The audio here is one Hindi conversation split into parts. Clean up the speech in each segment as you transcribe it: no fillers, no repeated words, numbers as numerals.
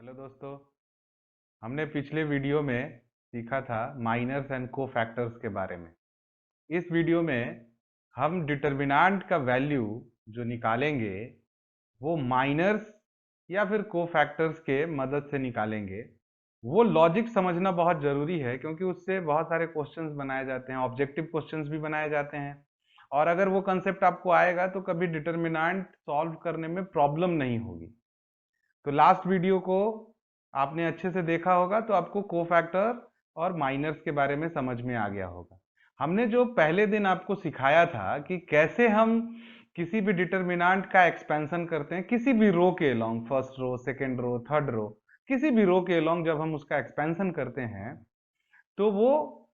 हेलो दोस्तों, हमने पिछले वीडियो में सीखा था माइनर्स एंड कोफैक्टर्स के बारे में। इस वीडियो में हम डिटर्मिनेंट का वैल्यू जो निकालेंगे वो माइनर्स या फिर कोफैक्टर्स के मदद से निकालेंगे। वो लॉजिक समझना बहुत ज़रूरी है क्योंकि उससे बहुत सारे क्वेश्चंस बनाए जाते हैं, ऑब्जेक्टिव क्वेश्चंस भी बनाए जाते हैं। और अगर वो कंसेप्ट आपको आएगा तो कभी डिटर्मिनेंट सॉल्व करने में प्रॉब्लम नहीं होगी। तो लास्ट वीडियो को आपने अच्छे से देखा होगा तो आपको कोफैक्टर और माइनर्स के बारे में समझ में आ गया होगा। हमने जो पहले दिन आपको सिखाया था कि कैसे हम किसी भी डिटर्मिनेंट का एक्सपेंशन करते हैं, किसी भी रो के along, first row, second row, third row, किसी भी रो के अलोंग जब हम उसका एक्सपेंशन करते हैं तो वो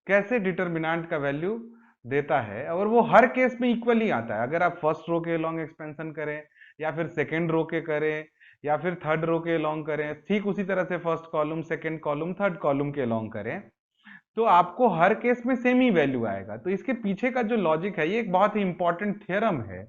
कैसे डिटर्मिनेंट का वैल्यू देता है और वो हर केस में इक्वली आता है। अगर आप फर्स्ट रो के अलोंग एक्सपेंशन करें या फिर सेकेंड रो के करें या फिर थर्ड रो के अलोंग करें, ठीक उसी तरह से first column, second column, third column के अलोंग करें तो आपको हर केस में सेम ही वैल्यू आएगा। तो इसके पीछे का जो लॉजिक है ये एक बहुत ही इंपॉर्टेंट थ्योरम है,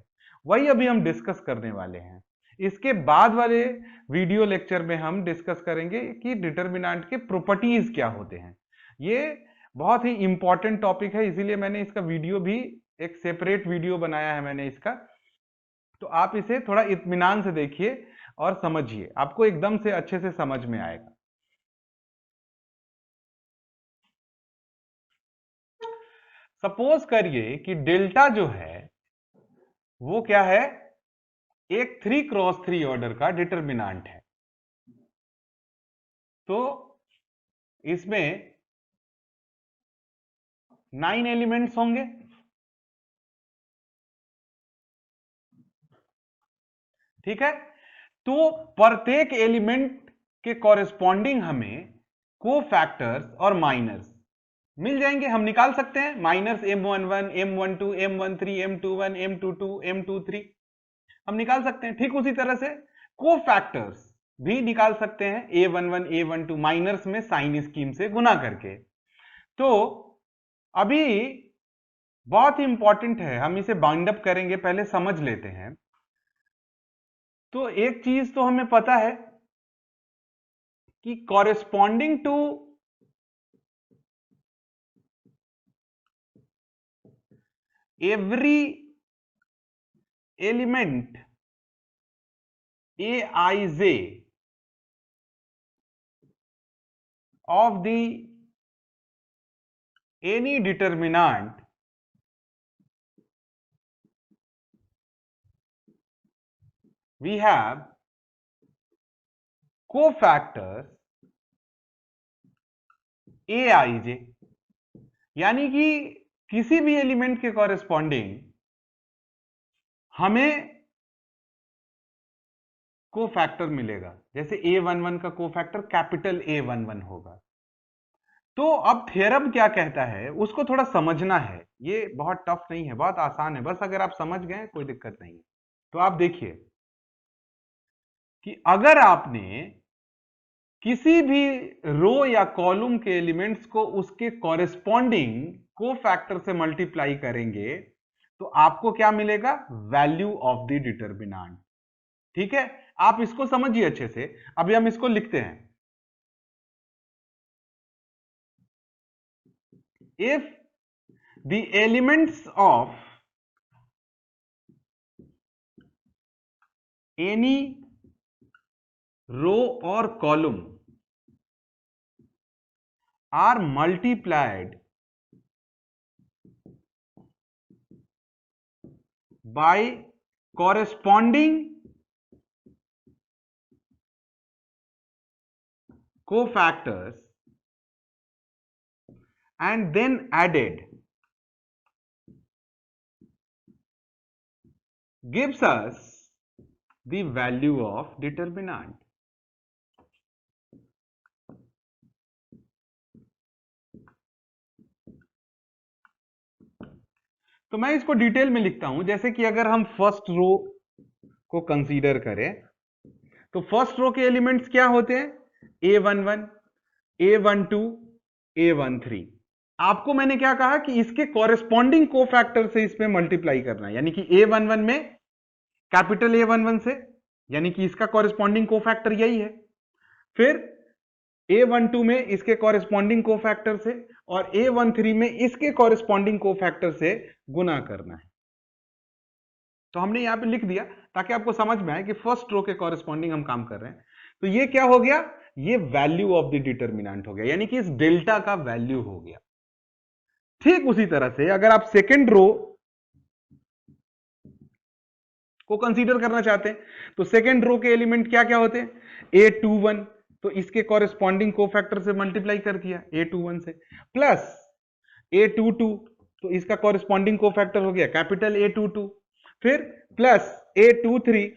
वही अभी हम डिस्कस करने वाले हैं। इसके बाद वाले वीडियो लेक्चर में हम डिस्कस करेंगे कि डिटर्मिनेंट के प्रॉपर्टीज क्या होते हैं। ये बहुत ही इंपॉर्टेंट टॉपिक है, इसीलिए मैंने इसका वीडियो भी एक सेपरेट वीडियो बनाया है मैंने इसका। तो आप इसे थोड़ा इत्मीनान से देखिए और समझिए, आपको एकदम से अच्छे से समझ में आएगा। सपोज करिए कि डेल्टा जो है वो क्या है, एक 3x3 ऑर्डर का डिटर्मिनेंट है। तो इसमें 9 एलिमेंट्स होंगे, ठीक है। तो प्रत्येक एलिमेंट के कॉरेस्पॉन्डिंग हमें कोफैक्टर्स और माइनर्स मिल जाएंगे, हम निकाल सकते हैं। Miners M11, M12, M13, M21, M22, M23 हम निकाल सकते हैं। ठीक उसी तरह से कोफैक्टर्स भी निकाल सकते हैं, A11, A12 माइनर्स में साइन स्कीम से गुना करके। तो अभी बहुत ही इंपॉर्टेंट है, हम इसे बाइंड अप करेंगे, पहले समझ लेते हैं। तो एक चीज तो हमें पता है कि corresponding to every element Aij of the any determinant we have cofactors Aij, यानी कि किसी भी एलिमेंट के कॉरेस्पॉन्डिंग हमें कोफैक्टर मिलेगा। जैसे A11 का कोफैक्टर कैपिटल A11 होगा। तो अब थ्योरम क्या कहता है उसको थोड़ा समझना है, ये बहुत टफ नहीं है, बहुत आसान है, बस अगर आप समझ गए कोई दिक्कत नहीं है। तो आप देखिए कि अगर आपने किसी भी रो या कॉलम के एलिमेंट्स को उसके कॉरेस्पॉन्डिंग कोफैक्टर से मल्टीप्लाई करेंगे तो आपको क्या मिलेगा, वैल्यू ऑफ द डिटर्मिनेंट। ठीक है, आप इसको समझिए अच्छे से। अभी हम इसको लिखते हैं, if the elements of any row और column are multiplied by corresponding cofactors and then added gives us the value of determinant. तो मैं इसको डिटेल में लिखता हूं, जैसे कि अगर हम फर्स्ट रो को कंसीडर करें तो फर्स्ट रो के एलिमेंट्स क्या होते हैं, A11, A12, A13। आपको मैंने क्या कहा कि इसके कॉरेस्पॉन्डिंग कोफैक्टर से इसमें मल्टीप्लाई करना है, यानी कि A11 में कैपिटल A11 से, यानी कि इसका कॉरेस्पॉन्डिंग कोफैक्टर यही है। फिर A12 में इसके कॉरेस्पॉन्डिंग कोफैक्टर से और A13 में इसके कॉरेस्पॉन्डिंग कोफैक्टर से गुना करना है। तो हमने यहां पे लिख दिया ताकि आपको समझ में आए कि फर्स्ट रो के कॉरेस्पॉन्डिंग हम काम कर रहे हैं। तो ये क्या हो गया, ये वैल्यू ऑफ द डिटर्मिनेंट हो गया, यानी कि इस डेल्टा का वैल्यू हो गया। ठीक उसी तरह से अगर आप सेकेंड रो को कंसीडर करना चाहते हैं तो सेकेंड रो के एलिमेंट क्या क्या होते हैं, A21, तो इसके कॉरेस्पॉन्डिंग कोफैक्टर से मल्टीप्लाई कर दिया A21 से, प्लस A22, तो इसका कॉरेस्पॉन्डिंग कोफैक्टर हो गया कैपिटल A22, फिर प्लस A23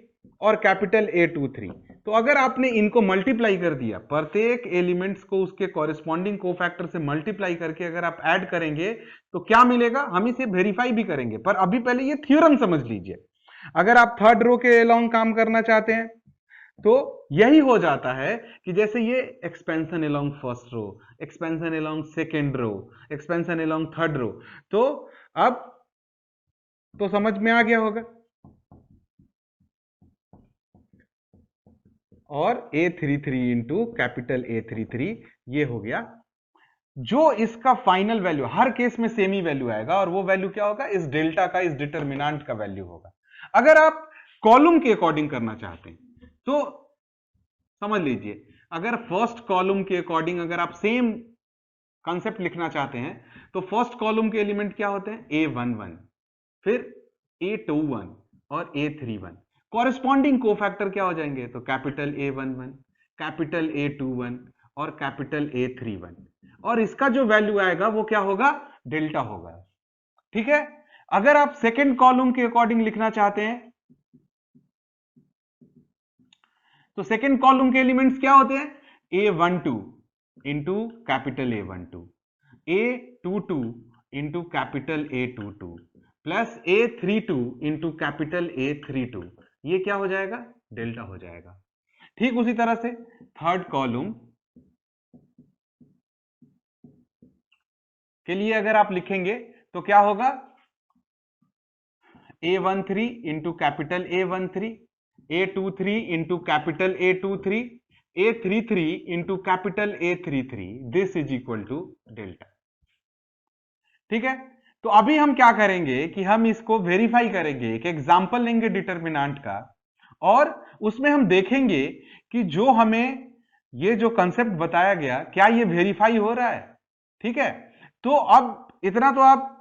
और कैपिटल A23। तो अगर आपने इनको मल्टीप्लाई कर दिया, प्रत्येक एलिमेंट्स को उसके कॉरेस्पॉन्डिंग कोफैक्टर से मल्टीप्लाई करके अगर आप ऐड करेंगे तो क्या मिलेगा, हम इसे वेरीफाई भी करेंगे, पर अभी पहले ये थ्योरम समझ लीजिए। अगर आप थर्ड रो के अलोंग काम करना चाहते हैं तो यही हो जाता है कि जैसे ये expansion along first row, expansion along second row, expansion along third row, तो अब तो समझ में आ गया होगा। और A33 इंटू कैपिटल A33 ये हो गया, जो इसका फाइनल वैल्यू हर केस में सेम ही वैल्यू आएगा, और वो वैल्यू क्या होगा, इस डेल्टा का, इस डिटर्मिनेंट का वैल्यू होगा। अगर आप कॉलम के अकॉर्डिंग करना चाहते हैं तो समझ लीजिए, अगर फर्स्ट कॉलम के अकॉर्डिंग अगर आप सेम कॉन्सेप्ट लिखना चाहते हैं तो फर्स्ट कॉलम के एलिमेंट क्या होते हैं, A11, फिर A21 और A31, कॉरेस्पॉन्डिंग कोफैक्टर क्या हो जाएंगे, तो कैपिटल A11, कैपिटल A21 और कैपिटल A31, और इसका जो वैल्यू आएगा वो क्या होगा, डेल्टा होगा। ठीक है, अगर आप सेकेंड कॉलम के अकॉर्डिंग लिखना चाहते हैं तो सेकेंड कॉलम के एलिमेंट्स क्या होते हैं, A12 into capital A12, A22 into capital A22 plus A32 into capital A32, ये क्या हो जाएगा, डेल्टा हो जाएगा। ठीक उसी तरह से थर्ड कॉलम के लिए अगर आप लिखेंगे तो क्या होगा, A13 into capital A13, A23 into capital A23, A33 into capital A33, this is equal to delta. ठीक है, तो अभी हम क्या करेंगे कि हम इसको वेरीफाई करेंगे, एक एग्जांपल लेंगे डिटर्मिनेंट का, और उसमें हम देखेंगे कि जो हमें ये जो कंसेप्ट बताया गया क्या ये वेरीफाई हो रहा है। ठीक है, तो अब इतना तो आप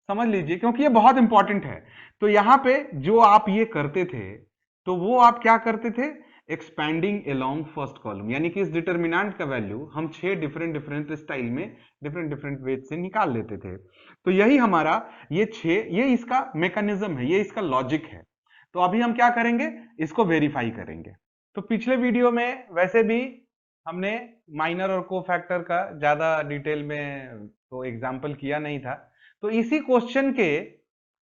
समझ लीजिए क्योंकि ये बहुत इंपॉर्टेंट है। तो यहां पे जो आप ये करते थे तो वो आप क्या करते थे, एक्सपैंडिंग अलोंग फर्स्ट कॉलम, यानी कि इस डिटर्मिनेंट का वैल्यू हम 6 डिफरेंट डिफरेंट स्टाइल में डिफरेंट डिफरेंट वेज से निकाल लेते थे। तो यही हमारा ये 6, ये इसका मैकेनिज्म है, ये इसका लॉजिक है। तो अभी हम क्या करेंगे, इसको वेरीफाई करेंगे। तो पिछले वीडियो में वैसे भी हमने माइनर और कोफैक्टर का ज्यादा डिटेल में तो एग्जाम्पल किया नहीं था, तो इसी क्वेश्चन के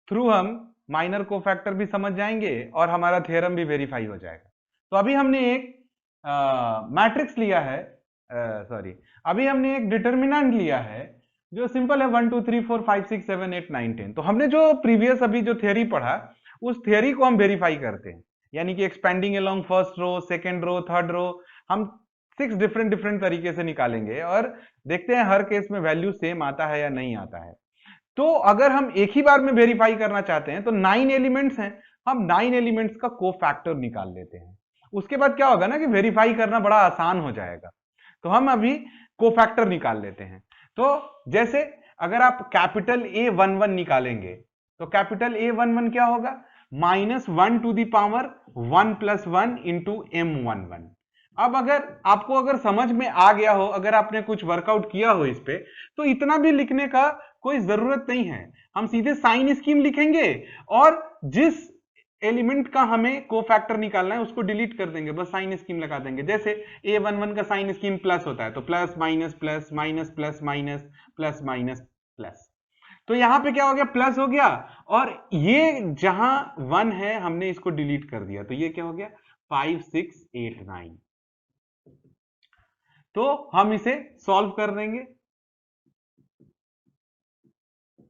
थ्रू हम माइनर कोफैक्टर भी समझ जाएंगे और हमारा थ्योरम भी वेरीफाई हो जाएगा। तो अभी हमने एक मैट्रिक्स लिया है, सॉरी, अभी हमने एक डिटर्मिनेंट लिया है जो सिंपल है 1 2 3 4 5 6 7 8 9 10। तो हमने जो प्रीवियस अभी जो थ्योरी पढ़ा उस थ्योरी को हम वेरीफाई करते हैं, यानी कि expanding along first row, second row, third row, हम 6 डिफरेंट डिफरेंट तरीके से निकालेंगे और देखते हैं हर केस में वैल्यू सेम आता है या नहीं आता है। तो अगर हम एक ही बार में वेरीफाई करना चाहते हैं तो 9 एलिमेंट्स हैं, हम 9 एलिमेंट्स का कोफैक्टर निकाल लेते हैं, उसके बाद क्या होगा ना कि वेरीफाई करना बड़ा आसान हो जाएगा। तो हम अभी कोफैक्टर निकाल लेते हैं। तो जैसे अगर आप कैपिटल A11 निकालेंगे तो कैपिटल A11 क्या होगा, -1 to the power 1 + 1 into M11। अब अगर आपको अगर समझ में आ गया हो, अगर आपने कुछ वर्कआउट किया हो इस पे, तो इतना भी लिखने का कोई जरूरत नहीं है, हम सीधे साइन स्कीम लिखेंगे और जिस एलिमेंट का हमें कोफैक्टर निकालना है उसको डिलीट कर देंगे, बस साइन स्कीम लगा देंगे। जैसे A11 का साइन स्कीम प्लस होता है तो plus minus plus minus plus minus plus minus plus, तो यहां पे क्या हो गया, प्लस हो गया, और ये जहां 1 है हमने इसको डिलीट कर दिया, तो ये क्या हो गया 5 6 8 9। तो हम इसे सॉल्व कर देंगे,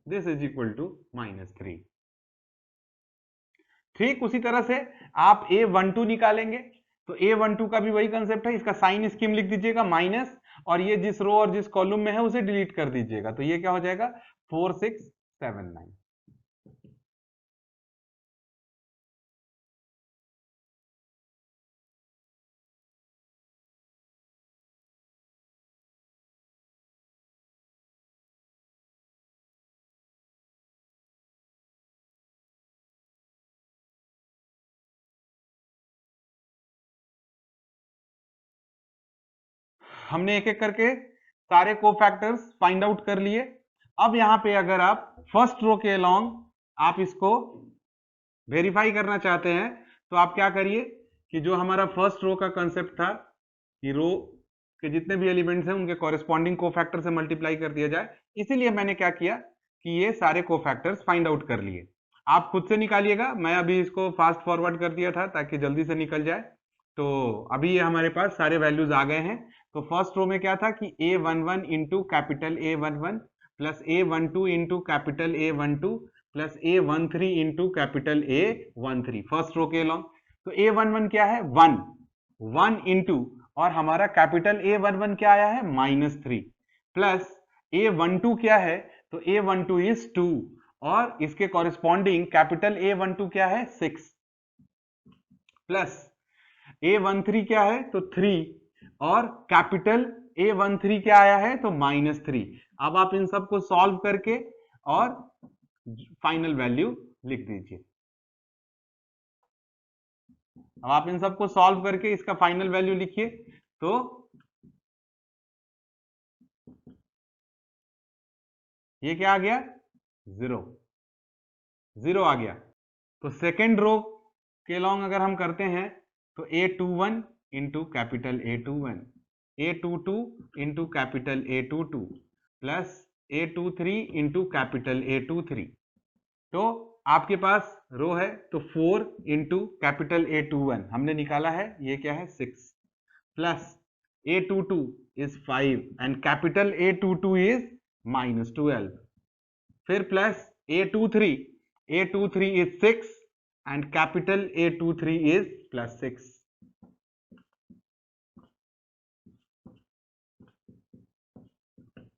दिस इज इक्वल टू -3। ठीक उसी तरह से आप A12 निकालेंगे तो A12 का भी वही कंसेप्ट है, इसका साइन स्कीम लिख दीजिएगा माइनस, और ये जिस रो और जिस कॉलम में है उसे डिलीट कर दीजिएगा, तो ये क्या हो जाएगा 4679। हमने एक एक करके सारे कोफैक्टर्स फाइंड आउट कर लिए। अब यहां पे अगर आप फर्स्ट रो के अलोंग आप इसको वेरीफाई करना चाहते हैं तो आप क्या करिए कि जो हमारा फर्स्ट रो का कंसेप्ट था कि रो के जितने भी एलिमेंट्स हैं उनके कॉरेस्पॉन्डिंग कोफैक्टर से मल्टीप्लाई कर दिया जाए, इसीलिए मैंने क्या किया कि ये सारे कोफैक्टर्स फाइंड आउट कर लिए। आप खुद से निकालिएगा, मैं अभी इसको फास्ट फॉरवर्ड कर दिया था ताकि जल्दी से निकल जाए। तो अभी ये हमारे पास सारे वैल्यूज आ गए हैं। तो फर्स्ट रो में क्या था कि A11 into capital A11 plus A12 into capital A12 plus A13 into capital A13 first row के लॉन्ग। तो A11 क्या है 1 इंटू, और हमारा कैपिटल A11 क्या आया है -3, प्लस A12 क्या है तो A12 इज 2, और इसके कॉरेस्पॉन्डिंग कैपिटल A12 क्या है 6, प्लस A13 क्या है तो 3, और कैपिटल A13 क्या आया है तो -3। अब आप इन सबको सॉल्व करके और फाइनल वैल्यू लिख दीजिए। अब आप इन सबको सॉल्व करके इसका फाइनल वैल्यू लिखिए। तो ये क्या आ गया 0 आ गया। तो सेकेंड रो के लॉन्ग अगर हम करते हैं तो A21 into capital A21, A22 into capital A22 plus A23 into capital A23। तो आपके पास रो है तो 4 इंटू कैपिटल A21 हमने निकाला है, ये क्या है 6, plus A22 is 5 and capital A22 is -12, फिर plus A23 is 6 and capital A23 is +6।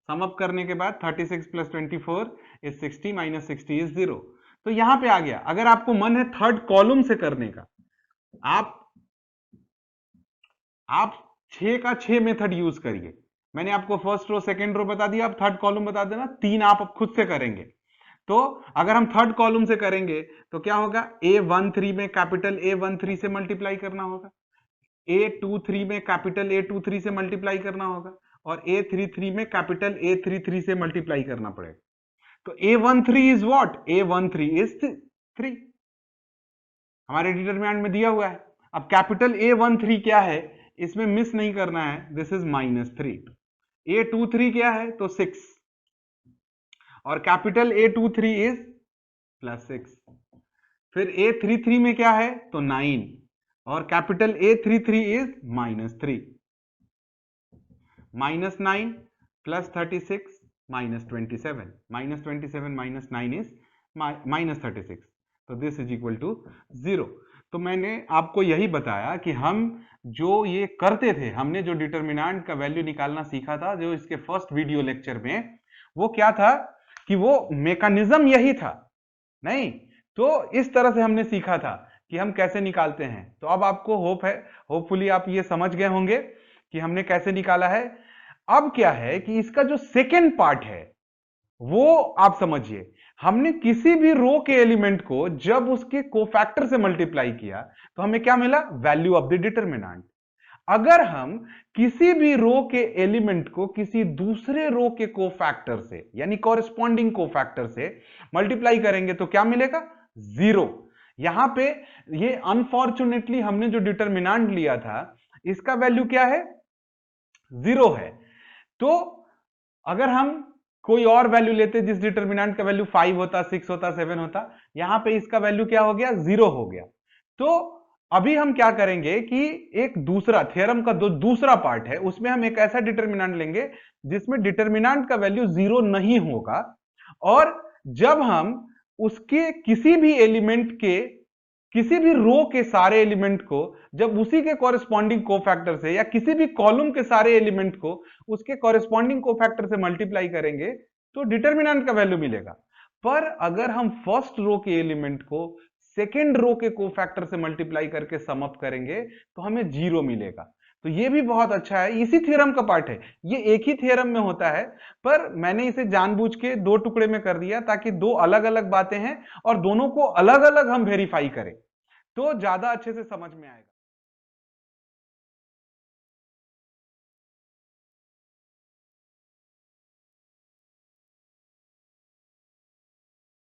Sum up करने के बाद 36 + 24 इज 60 -60 इज 0। तो यहां पे आ गया। अगर आपको मन है थर्ड कॉलम से करने का, आप 6 का 6 मेथड यूज करिए। मैंने आपको फर्स्ट रो सेकंड रो बता दिया, आप थर्ड कॉलम बता देना, 3 आप खुद से करेंगे। तो अगर हम थर्ड कॉलम से करेंगे तो क्या होगा A13 में कैपिटल A13 से मल्टीप्लाई करना होगा, A23 में कैपिटल A23 से मल्टीप्लाई करना होगा, और A33 में कैपिटल A33 से मल्टीप्लाई करना पड़ेगा। तो A13 is what A13 is 3, हमारे डिटरमिनेंट में दिया हुआ है। अब कैपिटल A13 क्या है इसमें मिस नहीं करना है, दिस इज -3। A23 क्या है तो 6, और कैपिटल A23 इज +6। फिर A33 में क्या है तो 9, और कैपिटल A33 इज -3। -9 + 36 -27, -27 - 9 इज -36, तो दिस इज इक्वल टू 0। तो मैंने आपको यही बताया कि हम जो ये करते थे, हमने जो डिटरमिनेंट का वैल्यू निकालना सीखा था जो इसके फर्स्ट वीडियो लेक्चर में, वो क्या था कि वो मैकेनिज्म यही था नहीं। तो इस तरह से हमने सीखा था कि हम कैसे निकालते हैं। तो अब आपको होप है, होपफुली आप ये समझ गए होंगे कि हमने कैसे निकाला है। अब क्या है कि इसका जो सेकेंड पार्ट है वो आप समझिए। हमने किसी भी रो के एलिमेंट को जब उसके कोफैक्टर से मल्टीप्लाई किया तो हमें क्या मिला वैल्यू ऑफ द डिटरमिनेंट। अगर हम किसी भी रो के एलिमेंट को किसी दूसरे रो के कोफैक्टर से यानी कॉरेस्पॉन्डिंग कोफैक्टर से मल्टीप्लाई करेंगे तो क्या मिलेगा 0। यहां पे ये अनफॉर्चुनेटली हमने जो डिटरमिनेंट लिया था इसका वैल्यू क्या है 0 है। तो अगर हम कोई और वैल्यू लेते जिस डिटरमिनेंट का वैल्यू 5 होता 6 होता 7 होता, यहां पे इसका वैल्यू क्या हो गया 0 हो गया। तो अभी हम क्या करेंगे कि एक दूसरा थ्योरम का दूसरा पार्ट है उसमें हम एक ऐसा डिटरमिनेंट लेंगे जिसमें डिटरमिनेंट का वैल्यू 0 नहीं होगा, और जब हम उसके किसी भी एलिमेंट के किसी भी रो के सारे एलिमेंट को जब उसी के कॉरेस्पॉन्डिंग कोफैक्टर से या किसी भी कॉलम के सारे एलिमेंट को उसके कॉरेस्पॉन्डिंग कोफैक्टर से मल्टीप्लाई करेंगे तो डिटर्मिनेंट का वैल्यू मिलेगा। पर अगर हम फर्स्ट रो के एलिमेंट को सेकेंड रो के कोफैक्टर से मल्टीप्लाई करके सम अप करेंगे तो हमें 0 मिलेगा। तो ये भी बहुत अच्छा है, इसी थ्योरम का पार्ट है, ये एक ही थ्योरम में होता है, पर मैंने इसे जानबूझ के दो टुकड़े में कर दिया ताकि दो अलग अलग बातें हैं और दोनों को अलग अलग हम वेरीफाई करें तो ज्यादा अच्छे से समझ में आएगा।